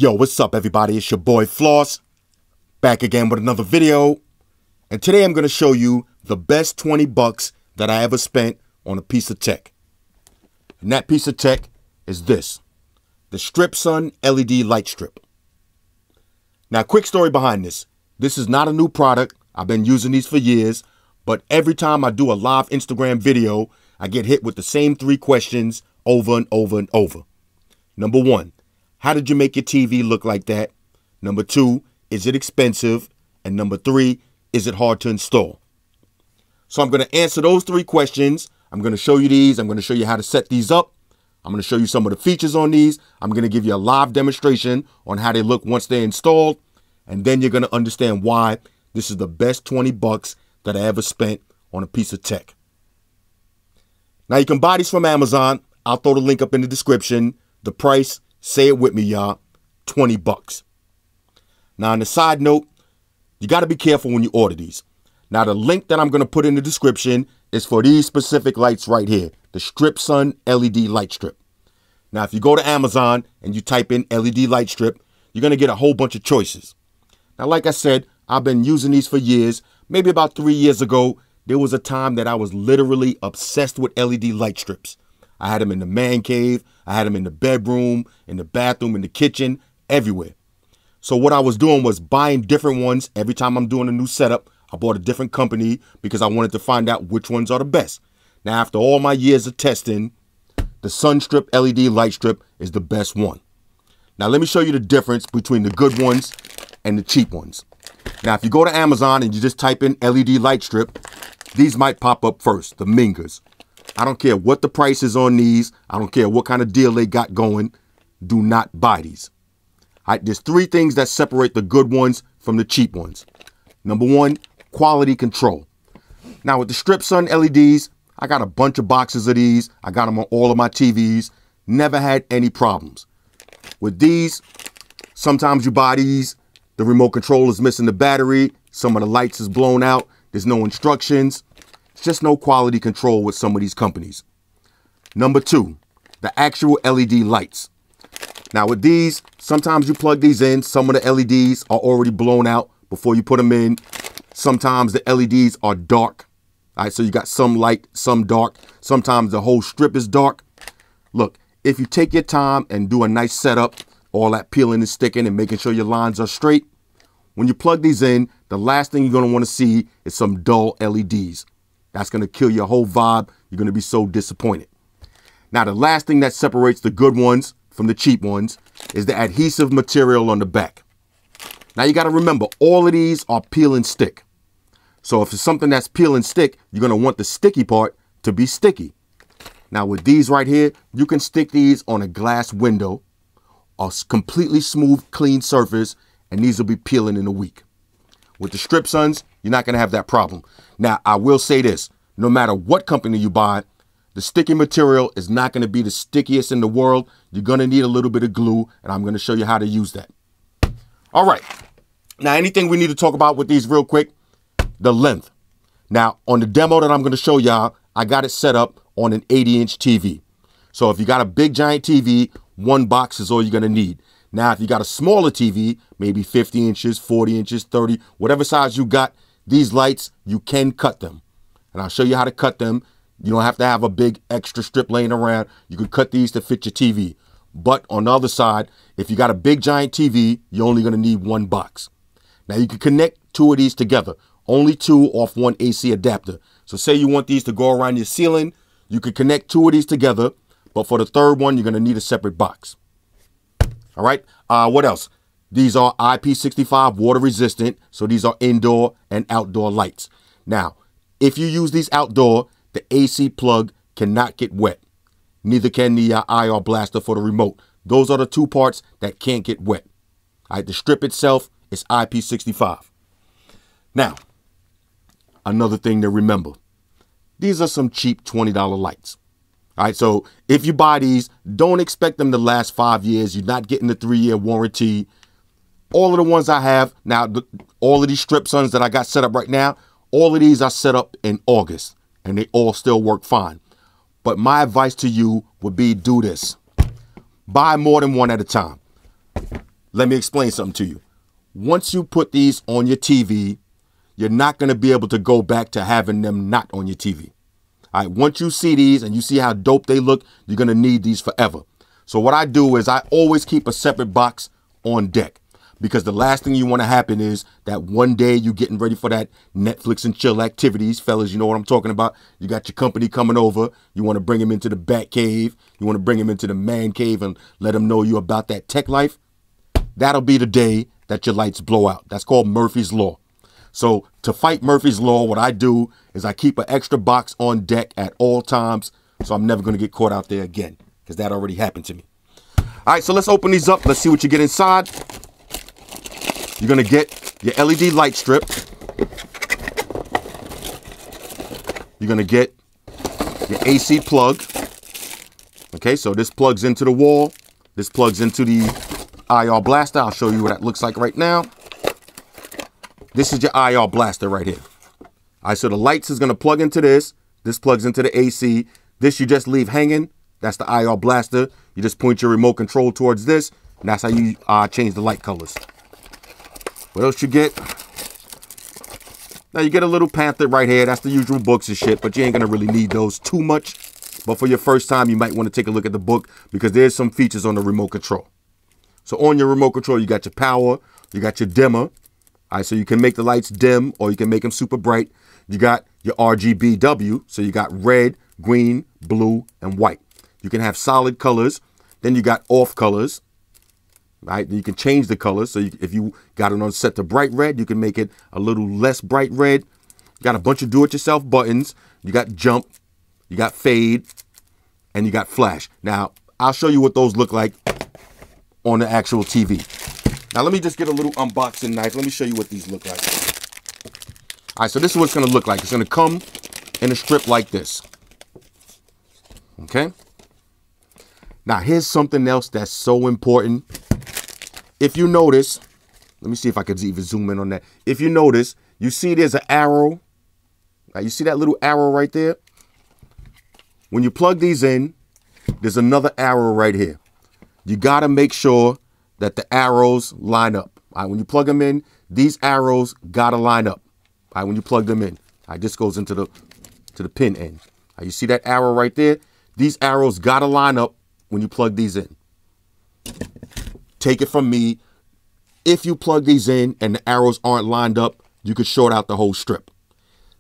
Yo, what's up everybody? It's your boy Floss, back again with another video. And today I'm going to show you the best 20 bucks that I ever spent on a piece of tech. And that piece of tech is this, the StripSun LED light strip. Now, quick story behind this. This is not a new product. I've been using these for years, but every time I do a live Instagram video, I get hit with the same 3 questions over and over and over. Number 1, how did you make your TV look like that? Number 2, is it expensive? And number 3, is it hard to install? So I'm going to answer those 3 questions. I'm going to show you these. I'm going to show you how to set these up. I'm going to show you some of the features on these. I'm going to give you a live demonstration on how they look once they're installed. And then you're going to understand why this is the best 20 bucks that I ever spent on a piece of tech. Now you can buy these from Amazon. I'll throw the link up in the description. The price, say it with me, y'all, 20 bucks. Now, on the side note, you got to be careful when you order these. Now, the link that I'm going to put in the description is for these specific lights right here, the StripSun LED light strip. Now, if you go to Amazon and you type in LED light strip, you're going to get a whole bunch of choices. Now, like I said, I've been using these for years. Maybe about 3 years ago, there was a time that I was literally obsessed with LED light strips. I had them in the man cave, I had them in the bedroom, in the bathroom, in the kitchen, everywhere. So what I was doing was buying different ones. Every time I'm doing a new setup, I bought a different company because I wanted to find out which ones are the best. Now, after all my years of testing, the Sunstrip LED light strip is the best one. Now, let me show you the difference between the good ones and the cheap ones. Now, if you go to Amazon and you just type in LED light strip, these might pop up first, the Mingers. I don't care what the price is on these. I don't care what kind of deal they got going. Do not buy these. All right, there's 3 things that separate the good ones from the cheap ones. Number 1, quality control. Now, with the StripSun LEDs, I got a bunch of boxes of these. I got them on all of my TVs. Never had any problems. With these, sometimes you buy these, the remote control is missing the battery. Some of the lights is blown out. There's no instructions. It's just no quality control with some of these companies. Number 2, the actual LED lights. Now with these, sometimes you plug these in. Some of the LEDs are already blown out before you put them in. Sometimes the LEDs are dark. All right, so you got some light, some dark. Sometimes the whole strip is dark. Look, if you take your time and do a nice setup, all that peeling and sticking and making sure your lines are straight, when you plug these in, the last thing you're going to want to see is some dull LEDs. That's going to kill your whole vibe. You're going to be so disappointed. Now, the last thing that separates the good ones from the cheap ones is the adhesive material on the back. Now, you got to remember, all of these are peel and stick. So if it's something that's peel and stick, you're going to want the sticky part to be sticky. Now, with these right here, you can stick these on a glass window, a completely smooth, clean surface, and these will be peeling in a week. With the StripSuns, you're not going to have that problem. Now, I will say this, no matter what company you buy, the sticky material is not going to be the stickiest in the world. You're going to need a little bit of glue, and I'm going to show you how to use that. All right. Now, anything we need to talk about with these real quick, the length. Now, on the demo that I'm going to show y'all, I got it set up on an 80-inch TV. So if you got a big giant TV, 1 box is all you're going to need. Now, if you got a smaller TV, maybe 50 inches, 40 inches, 30, whatever size you got, these lights, you can cut them. And I'll show you how to cut them. You don't have to have a big extra strip laying around. You can cut these to fit your TV. But on the other side, if you got a big giant TV, you're only going to need 1 box. Now, you can connect 2 of these together. Only 2 off 1 AC adapter. So say you want these to go around your ceiling, you can connect 2 of these together. But for the third one, you're going to need a separate box. All right. What else? These are IP65 water resistant. So these are indoor and outdoor lights. Now, if you use these outdoor, the AC plug cannot get wet. Neither can the IR blaster for the remote. Those are the 2 parts that can't get wet. All right. The strip itself is IP65. Now, another thing to remember. These are some cheap $20 lights. All right, so if you buy these, don't expect them to last 5 years. You're not getting the 3-year warranty. All of the ones I have, now all of these StripSuns that I got set up right now, all of these are set up in August, and they all still work fine. But my advice to you would be do this. Buy more than one at a time. let me explain something to you. Once you put these on your TV, you're not going to be able to go back to having them not on your TV. All right, once you see these and you see how dope they look, you're going to need these forever. So what I do is I always keep a separate box on deck, because the last thing you want to happen is that one day you getting ready for that Netflix and chill activities. Fellas, you know what I'm talking about. You got your company coming over. You want to bring them into the bat cave. You want to bring them into the man cave and let them know you about that tech life. That'll be the day that your lights blow out. That's called Murphy's Law. So to fight Murphy's Law, what I do is I keep an extra box on deck at all times, so I'm never going to get caught out there again, because that already happened to me. All right, so let's open these up. Let's see what you get inside. You're going to get your LED light strip. You're going to get your AC plug. Okay, so this plugs into the wall. This plugs into the IR blaster. I'll show you what that looks like right now. This is your IR blaster right here. All right, so the lights is going to plug into this. This plugs into the AC. This you just leave hanging. That's the IR blaster. You just point your remote control towards this, and that's how you change the light colors. What else you get? Now you get a little pamphlet right here. That's the usual books and shit, but you ain't going to really need those too much. But for your first time, you might want to take a look at the book, because there's some features on the remote control. So on your remote control, you got your power, you got your dimmer. All right, so you can make the lights dim or you can make them super bright. You got your RGBW, so you got red, green, blue, and white. You can have solid colors. Then you got off colors. Right, you can change the colors. So if you got it on set to bright red, you can make it a little less bright red. You got a bunch of do-it-yourself buttons. You got jump, you got fade, and you got flash. Now, I'll show you what those look like on the actual TV. Now, let me just get a little unboxing knife. Let me show you what these look like. All right, so this is what it's going to look like. It's going to come in a strip like this. Okay? Now, here's something else that's so important. If you notice, let me see if I could even zoom in on that. If you notice, you see there's an arrow. Now, you see that little arrow right there? When you plug these in, there's another arrow right here. You got to make sure that the arrows line up. All right, when you plug them in, these arrows got to line up. All right, when you plug them in. All right, this goes into the pin end. All right, you see that arrow right there? These arrows got to line up when you plug these in. Take it from me, if you plug these in and the arrows aren't lined up, you could short out the whole strip.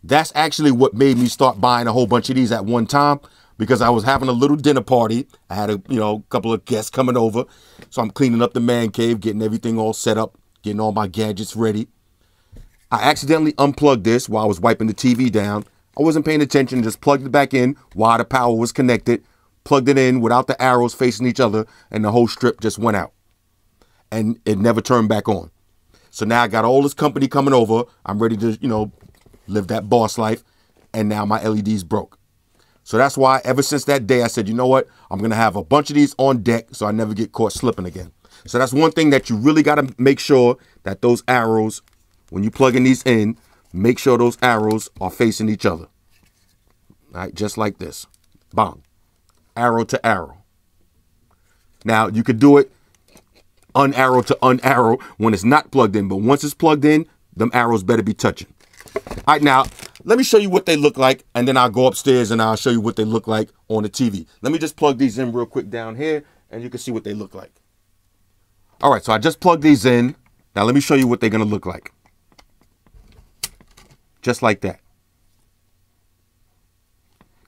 That's actually what made me start buying a whole bunch of these at one time, because I was having a little dinner party. I had a couple of guests coming over. So I'm cleaning up the man cave, getting everything all set up, getting all my gadgets ready. I accidentally unplugged this while I was wiping the TV down. I wasn't paying attention, just plugged it back in while the power was connected, plugged it in without the arrows facing each other, and the whole strip just went out. And it never turned back on. So now I got all this company coming over. I'm ready to, live that boss life. And now my LEDs broke. So that's why ever since that day, I said, you know what? I'm going to have a bunch of these on deck so I never get caught slipping again. So that's one thing that you really got to make sure that those arrows, when you plugging these in, make sure those arrows are facing each other. All right, just like this. Bang. Arrow to arrow. Now, you could do it un-arrow to un-arrow when it's not plugged in. But once it's plugged in, them arrows better be touching. All right, now, let me show you what they look like, and then I'll go upstairs and I'll show you what they look like on the TV. Let me just plug these in real quick down here, and you can see what they look like. All right, so I just plugged these in. Now, let me show you what they're going to look like. Just like that.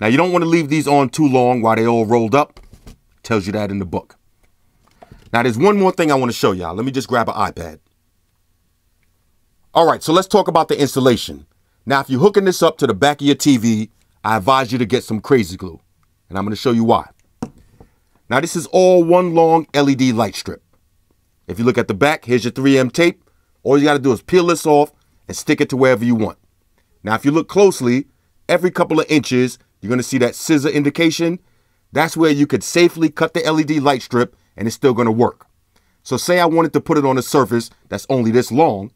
Now, you don't want to leave these on too long while they all rolled up. It tells you that in the book. Now, there's one more thing I want to show y'all. Let me just grab an iPad. All right, so let's talk about the installation. Now, if you're hooking this up to the back of your TV, I advise you to get some crazy glue. And I'm going to show you why. Now, this is all one long LED light strip. If you look at the back, here's your 3M tape. All you got to do is peel this off and stick it to wherever you want. Now, if you look closely, every couple of inches, you're going to see that scissor indication. That's where you could safely cut the LED light strip and it's still going to work. So say I wanted to put it on a surface that's only this long.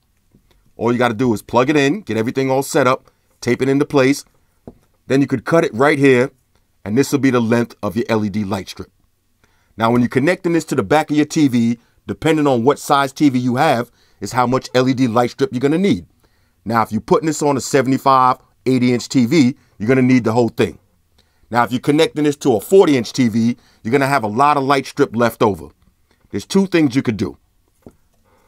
All you got to do is plug it in, get everything all set up, tape it into place. Then you could cut it right here, and this will be the length of your LED light strip. Now, when you're connecting this to the back of your TV, depending on what size TV you have, is how much LED light strip you're going to need. Now, if you're putting this on a 75, 80-inch TV, you're going to need the whole thing. Now, if you're connecting this to a 40-inch TV, you're going to have a lot of light strip left over. There's two things you could do.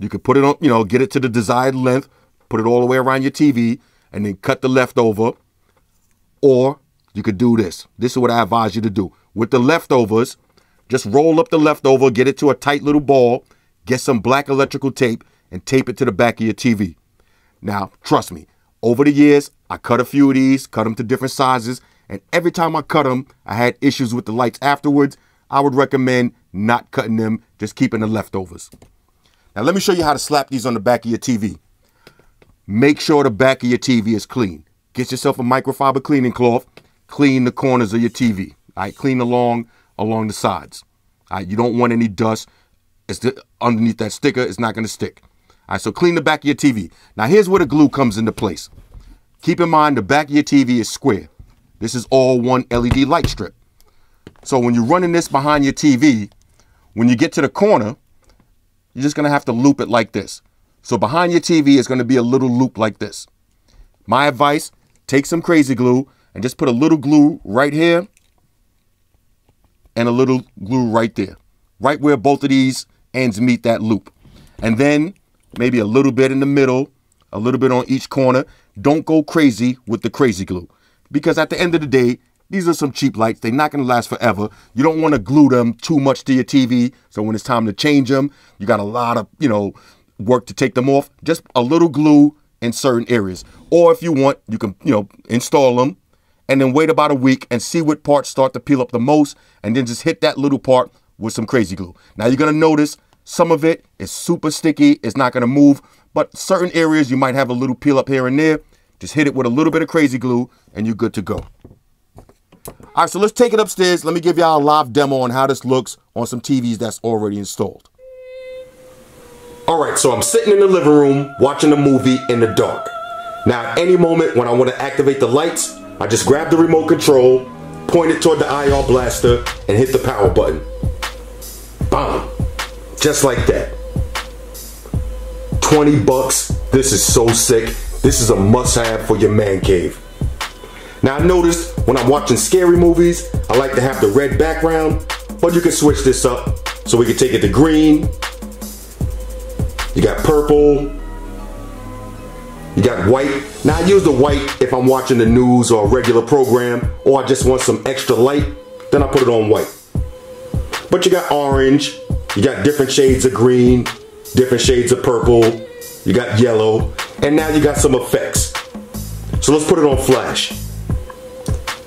You could put it on, get it to the desired length, put it all the way around your TV, and then cut the leftover. Or you could do this. This is what I advise you to do. With the leftovers, just roll up the leftover, get it to a tight little ball, get some black electrical tape, and tape it to the back of your TV. Now, trust me, over the years, I cut a few of these, cut them to different sizes, and every time I cut them, I had issues with the lights afterwards. I would recommend not cutting them, just keeping the leftovers. Now, let me show you how to slap these on the back of your TV. Make sure the back of your TV is clean. Get yourself a microfiber cleaning cloth, clean the corners of your TV. All right, clean along the sides. All right, you don't want any dust. Underneath that sticker, it's not going to stick. All right, so clean the back of your TV. Now, here's where the glue comes into place. Keep in mind, the back of your TV is square. This is all one LED light strip. So when you're running this behind your TV, when you get to the corner, you're just going to have to loop it like this. So behind your TV is going to be a little loop like this. My advice, take some crazy glue and just put a little glue right here and a little glue right there, right where both of these ends meet that loop. And then maybe a little bit in the middle, a little bit on each corner. Don't go crazy with the crazy glue, because at the end of the day, these are some cheap lights. They're not going to last forever. You don't want to glue them too much to your TV. So when it's time to change them, you got a lot of, work to take them off. Just a little glue in certain areas. Or if you want, you can, install them and then wait about a week and see what parts start to peel up the most. And then just hit that little part with some crazy glue. Now you're going to notice some of it is super sticky. It's not going to move. But certain areas you might have a little peel up here and there. Just hit it with a little bit of crazy glue and you're good to go. All right, so let's take it upstairs. Let me give y'all a live demo on how this looks on some TVs that's already installed. All right, so I'm sitting in the living room watching a movie in the dark. Now, at any moment when I want to activate the lights, I just grab the remote control, point it toward the IR blaster, and hit the power button. Bam! Just like that. 20 bucks. This is so sick. This is a must-have for your man cave. Now, I noticed when I'm watching scary movies, I like to have the red background, but you can switch this up so we can take it to green. You got purple. You got white. Now, I use the white if I'm watching the news or a regular program, or I just want some extra light, then I put it on white. But you got orange, you got different shades of green, different shades of purple, you got yellow, and now you got some effects. So let's put it on flash.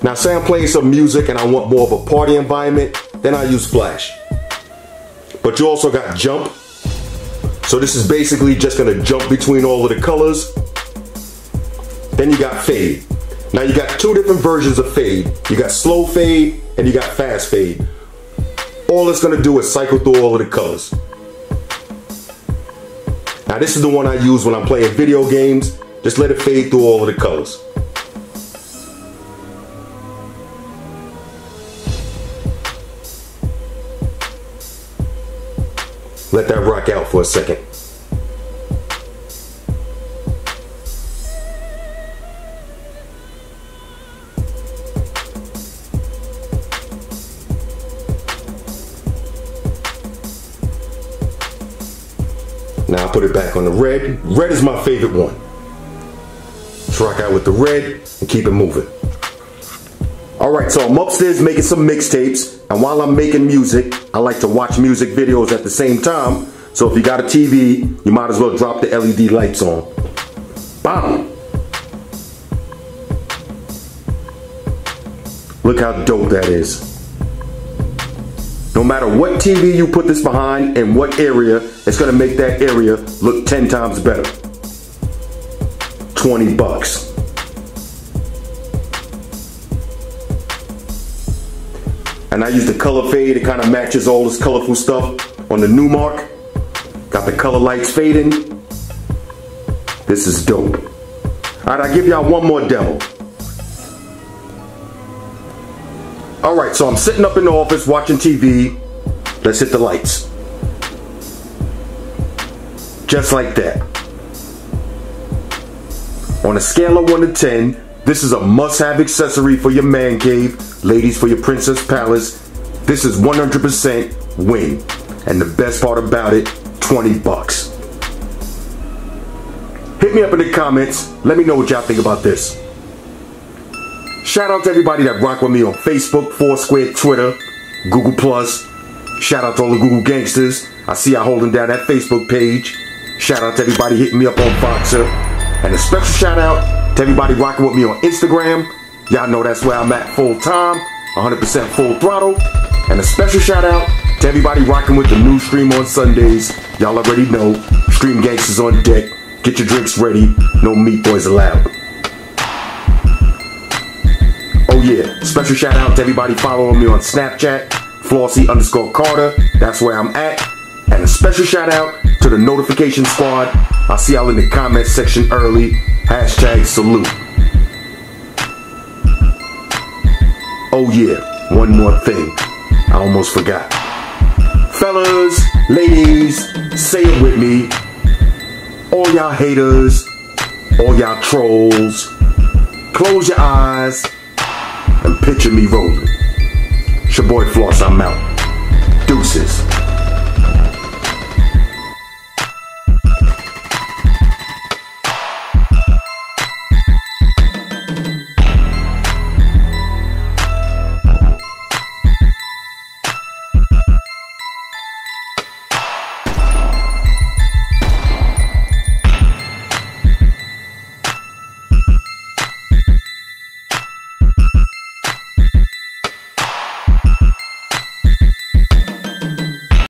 Now, say I'm playing some music and I want more of a party environment, then I use flash. But you also got jump. So this is basically just gonna jump between all of the colors. Then you got fade. Now you got two different versions of fade. You got slow fade and you got fast fade. All it's gonna do is cycle through all of the colors. Now this is the one I use when I'm playing video games. Just let it fade through all of the colors. Let that rock out for a second. Now I put it back on the red. Red is my favorite one. Let's rock out with the red and keep it moving. Alright, so I'm upstairs making some mixtapes, and while I'm making music, I like to watch music videos at the same time. So if you got a TV, you might as well drop the LED lights on. Bam! Look how dope that is. No matter what TV you put this behind and what area, it's gonna make that area look 10 times better. 20 bucks. And I use the color fade. It kind of matches all this colorful stuff on the new mark. Got the color lights fading. This is dope. All right, I'll give y'all one more demo. All right, so I'm sitting up in the office watching TV. Let's hit the lights. Just like that. On a scale of 1 to 10, this is a must-have accessory for your man cave. Ladies, for your princess palace. This is 100% win. And the best part about it, 20 bucks. Hit me up in the comments. Let me know what y'all think about this. Shout out to everybody that rock with me on Facebook, Foursquare, Twitter, Google+. Shout out to all the Google gangsters. I see y'all holding down that Facebook page. Shout out to everybody hitting me up on Voxer. And a special shout out to everybody rocking with me on Instagram. Y'all know that's where I'm at full time, 100% full throttle. And a special shout out to everybody rocking with the new stream on Sundays. Y'all already know, Stream Gangsters on deck. Get your drinks ready, no meat boys allowed. Oh yeah, special shout out to everybody following me on Snapchat, Flossy_Carter, that's where I'm at. And a special shout out to the notification squad. I'll see y'all in the comment section early. #salute. Oh yeah, one more thing. I almost forgot. Fellas, ladies, say it with me. All y'all haters, all y'all trolls, close your eyes and picture me rolling. It's your boy Floss, I'm out. Deuces.